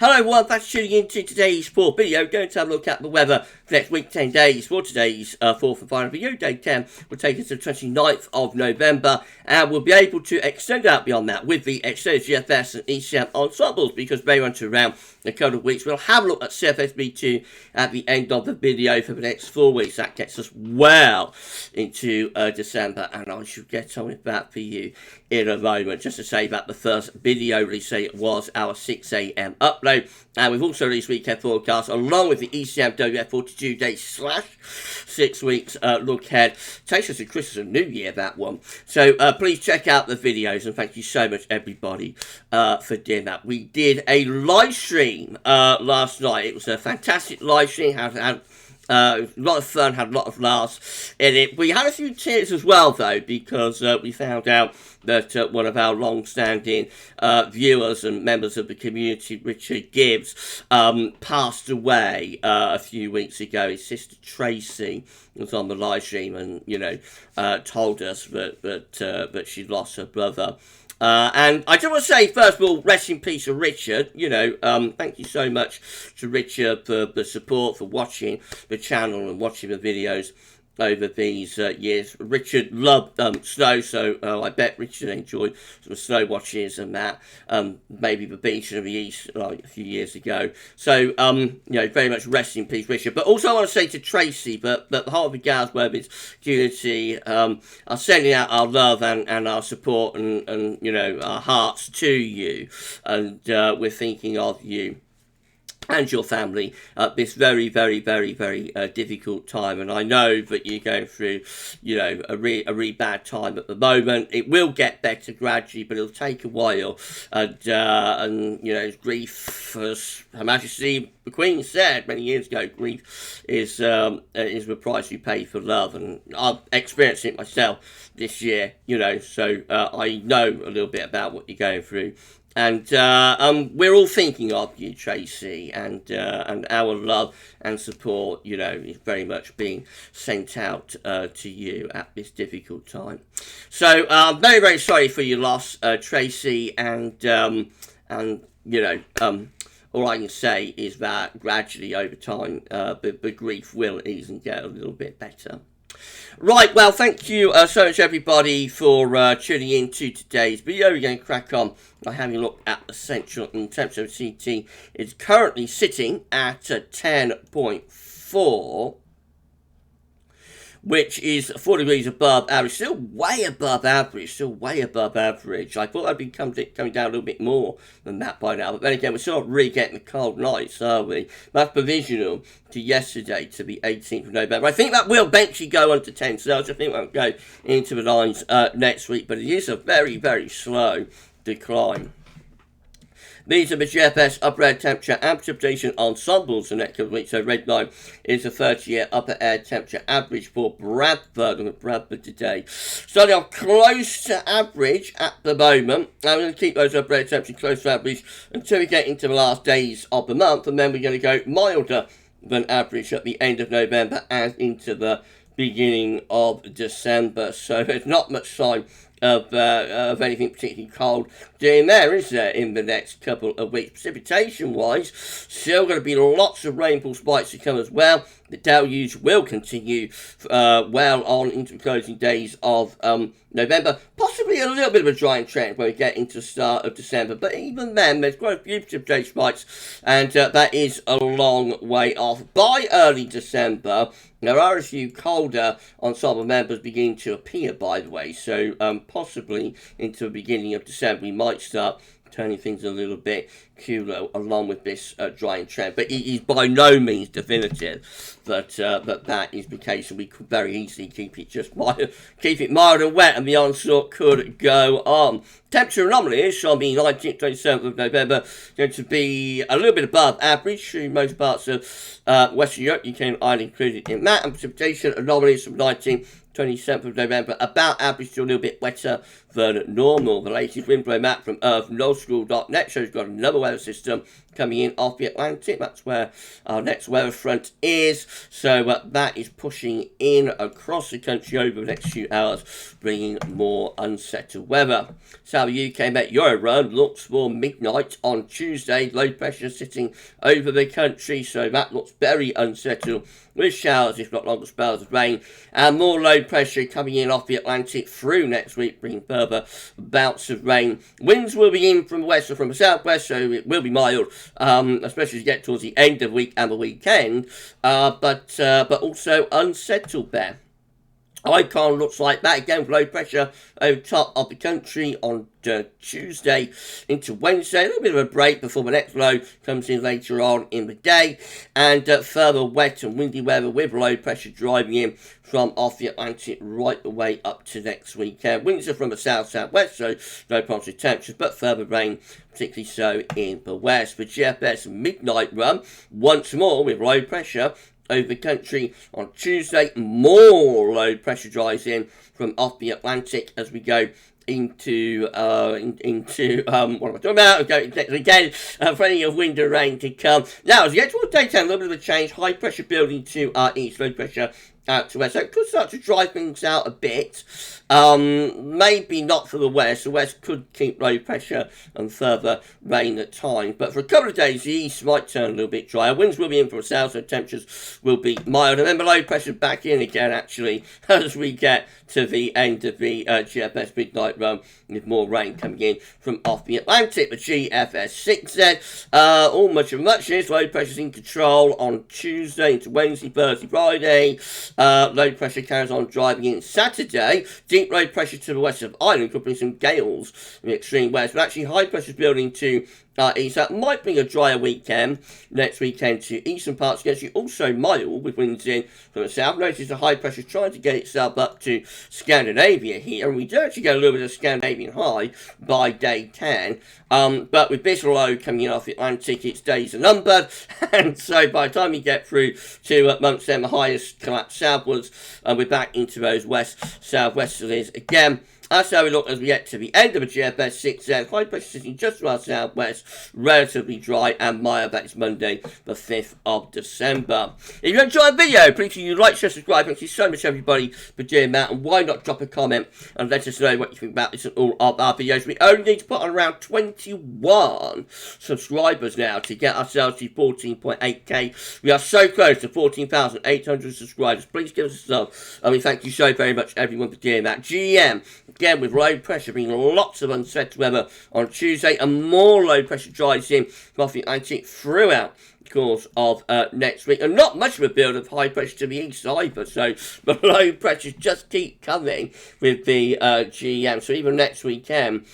Hello everyone, thanks for tuning in to today's fourth video. Going to have a look at the weather for next week, 10 days. For today's fourth and final video, day 10 will take us to the 29th of November, and we'll be able to extend out beyond that with the extended GFS and ECM ensembles, because very much around a couple of weeks we'll have a look at CFSB2 at the end of the video for the next 4 weeks. That gets us well into December, and I should get on with that for you in a moment. Just to say that the first video release was our 6 AM upload, and we've also released weekend forecast along with the ECM WF 42 days / 6 weeks look ahead. Takes us to Christmas and New Year, that one. So please check out the videos, and thank you so much everybody for doing that. We did a live stream last night. It was a fantastic live stream. Had a lot of fun, had a lot of laughs in it. We had a few tears as well, though, because we found out that one of our long-standing viewers and members of the community, Richard Gibbs, passed away a few weeks ago. His sister Tracy was on the live stream and, told us that she lost her brother. And I just want to say, first of all, rest in peace to Richard. Thank you so much to Richard for the support, for watching the channel and watching the videos over these years. Richard loved snow, so I bet Richard enjoyed some snow watches and that. Maybe the beach of the East like a few years ago. So, very much rest in peace, Richard. But also I want to say to Tracy that the whole of the GavsWeatherVids community are sending out our love and our support and our hearts to you. And we're thinking of you and your family at this very, very, very, very difficult time. And I know that you're going through, a really bad time at the moment. It will get better gradually, but it'll take a while. And grief, as Her Majesty the Queen said many years ago, grief is the price you pay for love. And I've experienced it myself this year, so I know a little bit about what you're going through. And we're all thinking of you, Tracy, and our love and support, is very much being sent out to you at this difficult time. So I'm very, very sorry for your loss, Tracy, and all I can say is that gradually over time, the grief will ease and get a little bit better. Right, well, thank you so much, everybody, for tuning in to today's video. We're going to crack on by having a look at the central, and temperature of CT is currently sitting at 10.4, which is 4 degrees above average. Still way above average, I thought I'd be coming down a little bit more than that by now. But then again, we're still not really getting the cold nights, are we? That's provisional to yesterday, to the 18th of November. I think that will eventually go on to 10 Celsius. I think we'll go into the lines next week. But it is a very, very slow decline. These are the GFS upper air temperature and precipitation ensembles the next couple of weeks. So red line is a 30-year upper air temperature average for Bradford. Look at Bradford today. Starting off close to average at the moment. I'm going to keep those upper air temperatures close to average until we get into the last days of the month. And then we're going to go milder than average at the end of November and into the beginning of December. So there's not much sign of anything particularly cold doing there, is there, in the next couple of weeks? Precipitation-wise, still going to be lots of rainfall spikes to come as well. The deluge will continue well on into the closing days of November. Possibly a little bit of a drying trend when we get into the start of December. But even then, there's quite a few precipitation spikes, and that is a long way off. By early December, there are a few colder ensemble members beginning to appear, by the way. So possibly into the beginning of December, we might start turning things a little bit cooler along with this drying trend. But it is by no means definitive that that is the case, and we could very easily keep it mild and wet, and the onslaught could go on. Temperature anomalies on the 19th, 27th of November going to be a little bit above average through most parts of Western Europe, UK and Ireland included in that, and precipitation anomalies from 19th, 27th of November, about average to a little bit wetter than normal. The latest windblow map from earth.nolschool.net shows we've got another weather system coming in off the Atlantic. That's where our next weather front is. So that is pushing in across the country over the next few hours, bringing more unsettled weather. So the UK Met Euro run looks for midnight on Tuesday. Low pressure sitting over the country, so that looks very unsettled, with showers, if not longer spells of rain, and more low pressure coming in off the Atlantic through next week, bringing further bouts of rain. Winds will be in from the west or from the southwest, so it will be mild, especially as you get towards the end of the week and the weekend, but also unsettled there. Icon looks like that again, with low pressure over top of the country on Tuesday into Wednesday. A little bit of a break before the next low comes in later on in the day, and further wet and windy weather with low pressure driving in from off the Atlantic right the way up to next weekend. Winds are from the south-southwest, so no positive temperatures, but further rain, particularly so in the west. The GFS midnight run once more with low pressure over the country on Tuesday. More low pressure drives in from off the Atlantic as we go into what am I talking about? Again, plenty of wind and rain to come. Now, as we get towards daytime, a little bit of a change. High pressure building to our east, low pressure out to west. So it could start to dry things out a bit. Maybe not for the west. The west could keep low pressure and further rain at times. But for a couple of days, the east might turn a little bit drier. Winds will be in from the south, so temperatures will be mild. And then the low pressure back in again, actually, as we get to the end of the GFS midnight run, with more rain coming in from off the Atlantic. The GFS 6Z, all much of muchness. Low pressure's in control on Tuesday into Wednesday, Thursday, Friday. Low pressure carries on driving in Saturday. Deep low pressure to the west of Ireland could bring some gales in the extreme west, but actually high pressure is building to east. That might bring a drier weekend next weekend to eastern parts. Against you also mild with winds in from the south. Notice the high pressure is trying to get itself up to Scandinavia here, and we do actually get a little bit of Scandinavian high by day 10. But with this low coming in off the Atlantic, its days are numbered, and so by the time you get through to months end, the highest collapse southwards, and we're back into those west-southwesterlies again. That's how we look as we get to the end of the GFS 6Z. High pressure sitting just to our southwest, relatively dry and mild. That is Monday, the 5th of December. If you enjoyed the video, please do like, share, subscribe. Thank you so much, everybody, for doing that. And why not drop a comment and let us know what you think about this and all of our videos. We only need to put on around 21 subscribers now to get ourselves to 14.8k. We are so close to 14,800 subscribers. Please give us a sub. And we thank you so very much, everyone, for doing that. GM. Again, with low pressure, bringing lots of unsettled weather on Tuesday, and more low pressure drives in from off the Atlantic throughout the course of next week. And not much of a build of high pressure to the east either, so the low pressures just keep coming with the GM. So even next weekend,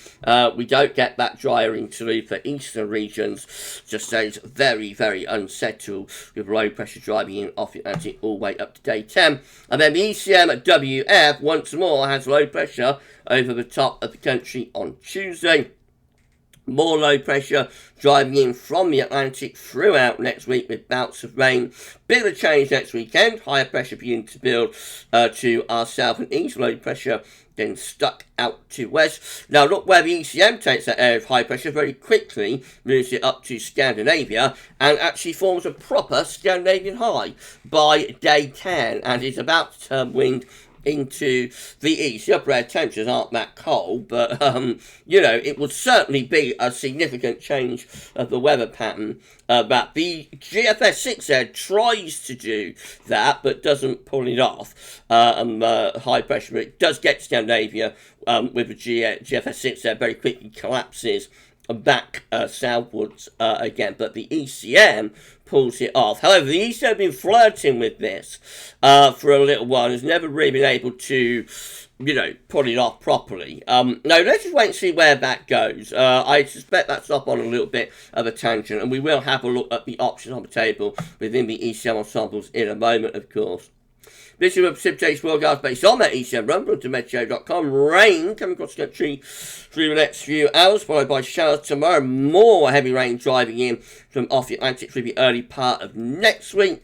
we don't get that drier into the eastern regions. Just stays very, very unsettled with low pressure driving in off the Atlantic all the way up to day 10. And then the ECM at WF once more has low pressure over the top of the country on Tuesday. More low pressure driving in from the Atlantic throughout next week with bouts of rain. Bit of a change next weekend. Higher pressure beginning to build to our south and east. Low pressure then stuck out to west. Now look where the ECM takes that area of high pressure very quickly, moves it up to Scandinavia, and actually forms a proper Scandinavian high by day 10, and is about to turn wind into the east. The upper air temperatures aren't that cold, but you know, it would certainly be a significant change of the weather pattern. But the GFS 6Z tries to do that, but doesn't pull it off. High pressure, but it does get to Scandinavia with the GFS 6Z very quickly collapses back southwards again, but the ECM pulls it off. However, the ECM have been flirting with this for a little while and has never really been able to, you know, pull it off properly. Now, let's just wait and see where that goes. I suspect that's up on a little bit of a tangent, and we will have a look at the options on the table within the ECM ensembles in a moment, of course. This is a precipitation forecast based on that ECM run from meteo.com. Rain coming across the country through the next few hours, followed by showers tomorrow. More heavy rain driving in from off the Atlantic through the early part of next week.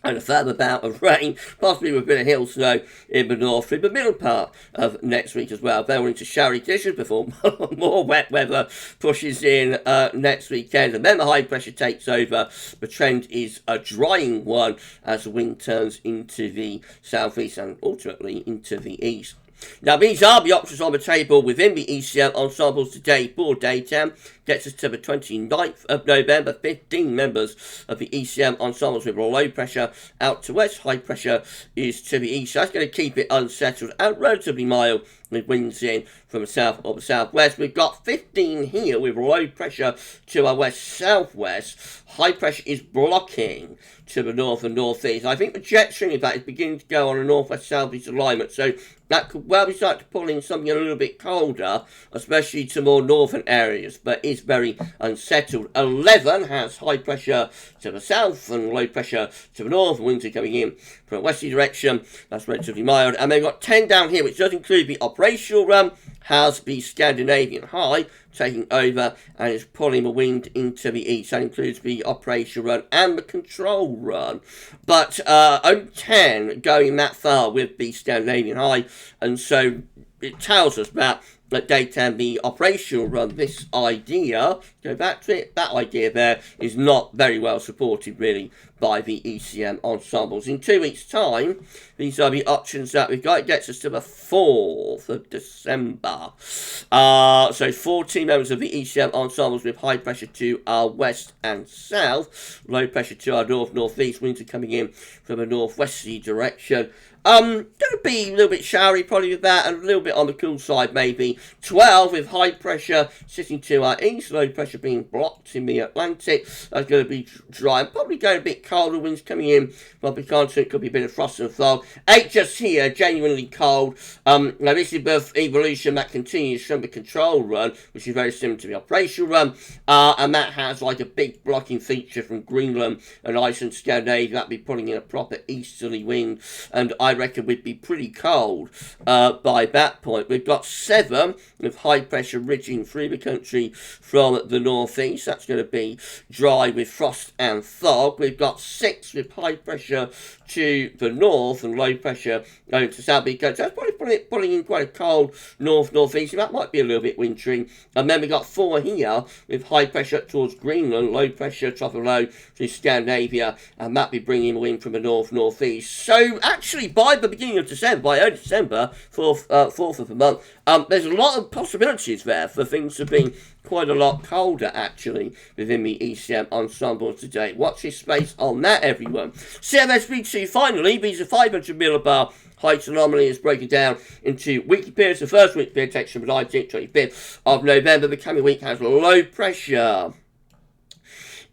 and a further bout of rain, possibly with a bit of hill snow in the north through the middle part of next week as well. Then we're into showery conditions before more wet weather pushes in next weekend. And then the high pressure takes over. The trend is a drying one as the wind turns into the southeast and ultimately into the east. Now, these are the options on the table within the ECM ensembles today for daytime. Gets us to the 29th of November. 15 members of the ECM ensembles with low pressure out to west. High pressure is to the east. So that's going to keep it unsettled and relatively mild with winds in from the south or the southwest. We've got 15 here with low pressure to our west-southwest. High pressure is blocking to the north and northeast. I think the jet stream of that is beginning to go on a northwest-southeast alignment. So that could well be starting to pull in something a little bit colder, especially to more northern areas, but is very unsettled. 11 has high pressure to the south and low pressure to the north. Winds are coming in from a westerly direction. That's relatively mild. And they've got 10 down here, which does include the operational run, has the Scandinavian high taking over and is pulling the wind into the east. That includes the operational run and the control run. But only 10 going that far with the Scandinavian high. And so it tells us that daytime the operational run, this idea, go back to it, that idea there is not very well supported really by the ECM ensembles. In 2 weeks' time, these are the options that we've got. It gets us to the 4th of December. So 14 members of the ECM ensembles with high pressure to our west and south, low pressure to our north-northeast. Winds are coming in from a northwesterly direction. Going to be a little bit showery probably with that, and a little bit on the cool side maybe. 12 with high pressure sitting to our east, low pressure being blocked in the Atlantic. That's going to be dry and probably going a bit colder. Winds coming in from the continent, could be a bit of frost and fog. 8 just here, genuinely cold. Now this is the evolution that continues from the control run, which is very similar to the operational run, and that has like a big blocking feature from Greenland and Iceland, Scandinavia. That'd be pulling in a proper easterly wind, and I reckon we'd be pretty cold by that point. We've got 7 with high pressure ridging through the country from the northeast. That's going to be dry with frost and fog. We've got 6 with high pressure to the north and low pressure going to south. So that's probably pulling in quite a cold north-northeast. That might be a little bit wintry. And then we got 4 here with high pressure towards Greenland, low pressure, top of low to Scandinavia, and that be bringing wind from the north-northeast. So actually, by the beginning of December, by early December, 4th of the month, there's a lot of possibilities there for things to be quite a lot colder, actually, within the ECM ensemble today. Watch this space on that, everyone. CMSB2, finally, these are 500 millibar height anomaly is broken down into weekly periods. The first weekly period takes from the 19th, 25th of November. The coming week has low pressure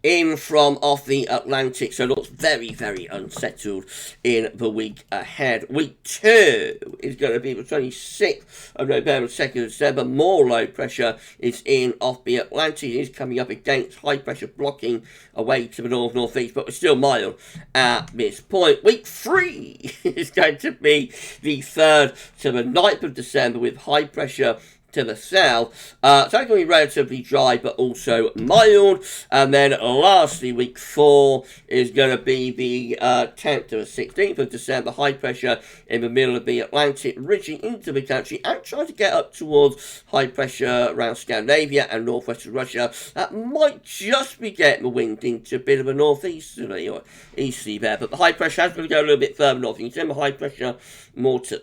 in from off the Atlantic, so it looks very, very unsettled in the week ahead. Week 2 is going to be the 26th of November, 2nd of December. More low pressure is in off the Atlantic. It is coming up against high pressure blocking away to the north-northeast, but we're still mild at this point. Week 3 is going to be the 3rd to the 9th of December with high pressure to the south. So it's going to be relatively dry but also mild. And then lastly, week 4 is going to be the 10th to the 16th of December. High pressure in the middle of the Atlantic, ridging into the country and trying to get up towards high pressure around Scandinavia and northwestern Russia. That might just be getting the wind into a bit of a northeasterly or easterly there. But the high pressure has got to go a little bit further north. You can send the high pressure more to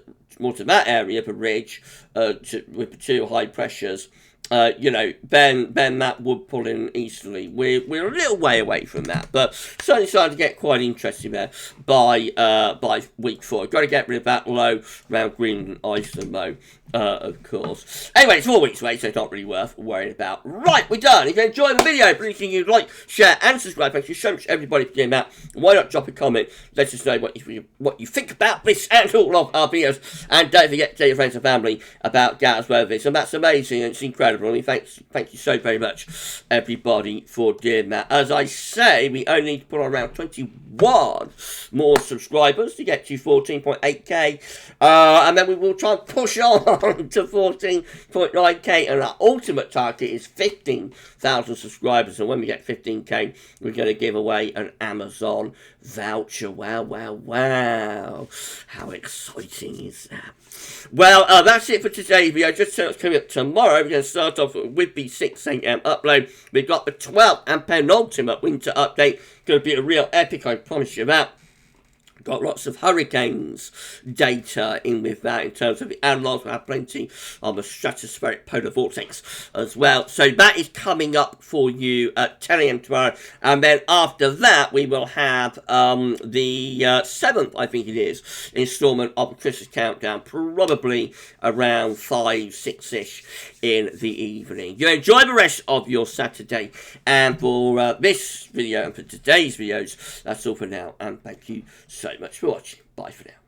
that area of the ridge with the 2 high pressures. Then that would pull in easterly. We're a little way away from that, but certainly starting to get quite interesting there by week 4. Got to get rid of that low around Greenland and Iceland though, of course. Anyway, it's 4 weeks away, so it's not really worth worrying about. Right, we're done. If you enjoyed the video, please can you like, share, and subscribe. Thank you so much, everybody, for doing that. Why not drop a comment? Let us know what you think about this and all of our videos. And don't forget to tell your friends and family about GavsWeatherVids. And that's amazing and it's incredible. available. I mean, thank you so very much, everybody, for doing that. As I say, we only need to put on around 21 more subscribers to get to 14.8k, and then we will try and push on to 14.9k, and our ultimate target is 15,000 subscribers, and when we get 15k, we're going to give away an Amazon voucher. Wow, wow, wow. How exciting is that? Well, that's it for today's video. Just so it's coming up tomorrow, we're going to start off with the 6 a.m. upload. We've got the 12th and penultimate winter update. Going to be a real epic, I promise you that. Got lots of hurricanes data in with that in terms of the analogs. We'll have plenty on the stratospheric polar vortex as well. So that is coming up for you at 10 a.m. tomorrow. And then after that, we will have the 7th, I think it is, installment of the Christmas countdown, probably around 5, 6-ish in the evening. You enjoy the rest of your Saturday. And for this video and for today's videos, that's all for now. And thank you so much for watching. Bye for now.